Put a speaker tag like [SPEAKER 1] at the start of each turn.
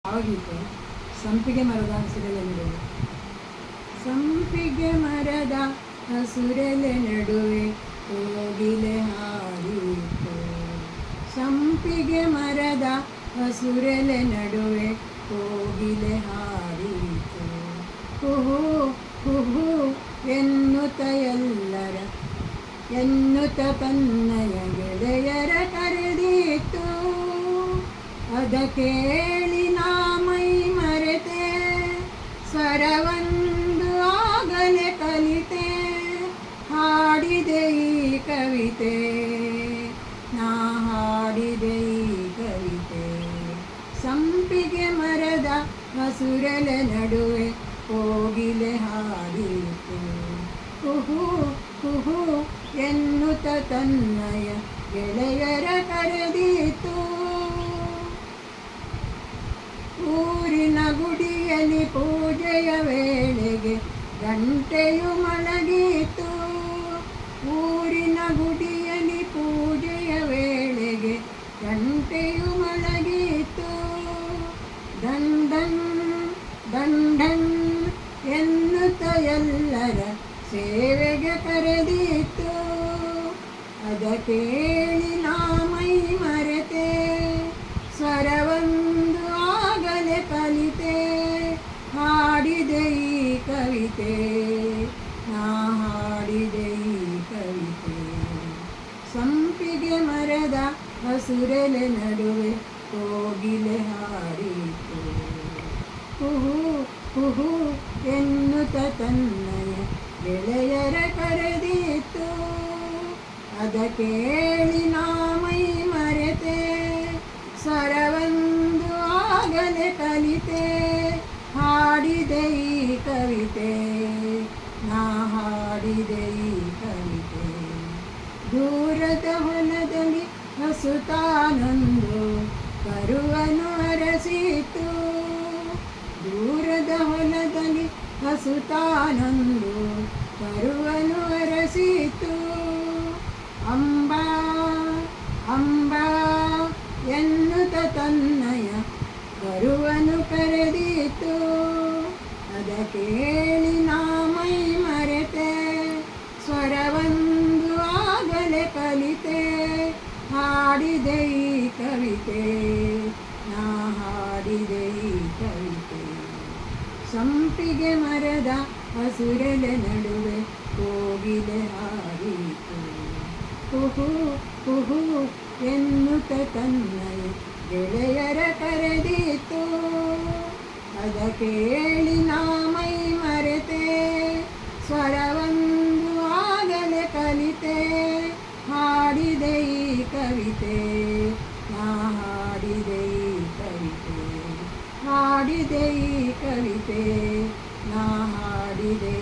[SPEAKER 1] ಭಾವಗೀತೆ ಸಂಪಿಗೆ ಮರದ ಹಸಿರೆಲೆ ನಡುವೆ. ಸಂಪಿಗೆ ಮರದ ಹಸುರೆಲೆ ನಡುವೆ ಕೋಗಿಲೆ ಹಾಡಿತು. ಸಂಪಿಗೆ ಮರದ ಹಸುರೆಲೆ ನಡುವೆ ಕೋಗಿಲೆ ಹಾಡಿತು. ಕುಹು ಕುಹು ಎನ್ನುತ್ತ ತನ್ನಯ ಗೆಳೆಯರ ಕರೆದೀತು. ಅದ ಕೇಳಿ ನಾ ಮೈ ಮರೆತೆ, ಸ್ವರವೊಂದು ಆಗಲೇ ಕಲಿತೆ. ಹಾಡಿದೆ ಈ ಕವಿತೆ, ನಾ ಹಾಡಿದೆ ಈ ಕವಿತೆ. ಸಂಪಿಗೆ ಮರದ ಹಸುರೆಲೆ ನಡುವೆ ಕೋಗಿಲೆ ಹಾಡಿತು. ಕುಹು ಕುಹು ಎನ್ನುತ್ತ ತನ್ನಯ ಗೆಳೆಯರ ಕರೆದೀತು. ಊರಿನ ಗುಡಿಯಲ್ಲಿ ಪೂಜೆಯ ವೇಳೆಗೆ ಗಂಟೆಯು ಮೊಳಗೀತು. ಊರಿನ ಗುಡಿಯಲ್ಲಿ ಪೂಜೆಯ ವೇಳೆಗೆ ಗಂಟೆಯು ಮೊಳಗೀತು. ದಂಡನ್ ದಂಡನ್ ಎನ್ನುತ್ತ ಎಲ್ಲರ ಸೇವೆಗೆ ಕರೆದೀತು. ಅದ ಕೇಳಿ ನಾ ಮೈ ಮರೆತೆ, ಸ್ವರವೊಂದು ಆಗಲೇ ಕಲಿತೆ. ಹಾಡಿದೆ ಈ ಕವಿತೆ, ನಾ ಹಾಡಿದೆ ಈ ಕವಿತೆ. ಸಂಪಿಗೆ ಮರದ ಹಸುರೆಲೆ ನಡುವೆ ಕೋಗಿಲೆ ಹಾಡಿತು. ಕುಹು ಕುಹು ಎನ್ನುತ್ತ ತನ್ನಯ ಗೆಳೆಯರ ಕರೆದೀತು. ಅದ ಕೇಳಿ ನಾ ಮೈ ಮರೆತೆ, ಸ್ವರವೊಂದು ಆಗಲೇ ಕಲಿತೆ. ಹಾಡಿದೆ ಈ ಕವಿತೆ, ನಾ ಹಾಡಿದೆ ಈ ಕವಿತೆ. ದೂರದ ಹೊಲದಲ್ಲಿ ಹಸುತಾನೊಂದು ಕರುವನ್ನು ಅರಸಿತು. ದೂರದ ಹೊಲದಲ್ಲಿ ಹಸುತಾನೊಂದು ಕರುವನ್ನು ಅರಸಿತು. ಅಂಬಾ ಅಂಬಾ ಎನ್ನುತ್ತ ತನ್ನಯ ಕರುವನ್ನು ಕರೆದೀತು. ಅದ ಕೇಳಿ ನಾ ಮೈ ಮರೆತೆ, ಸ್ವರವೊಂದು ಆಗಲೇ ಕಲಿತೆ. ಹಾಡಿದೆ ಈ ಕವಿತೆ, ನಾ ಹಾಡಿದೆ ಈ ಕವಿತೆ. ಸಂಪಿಗೆ ಮರದ ಹಸುರೆಲೆ ನಡುವೆ ಕೋಗಿಲೆ ಹಾಡಿತು. ಕುಹು ಕುಹು ಎನ್ನುತ್ತ ತನ್ನಯ ಗೆಳೆಯರ ಕರೆದೀತು. ಅದ ಕೇಳಿ ನಾ ಮೈ ಮರೆತೆ, ಸ್ವರವೊಂದು ಆಗಲೇ ಕಲಿತೆ. ಹಾಡಿದೆ ಈ ಕವಿತೆ, ನಾ ಹಾಡಿದೆ ಈ ಕವಿತೆ. ಹಾಡಿದೆ ಈ ಕವಿತೆ, ನಾ ಹಾಡಿದೆ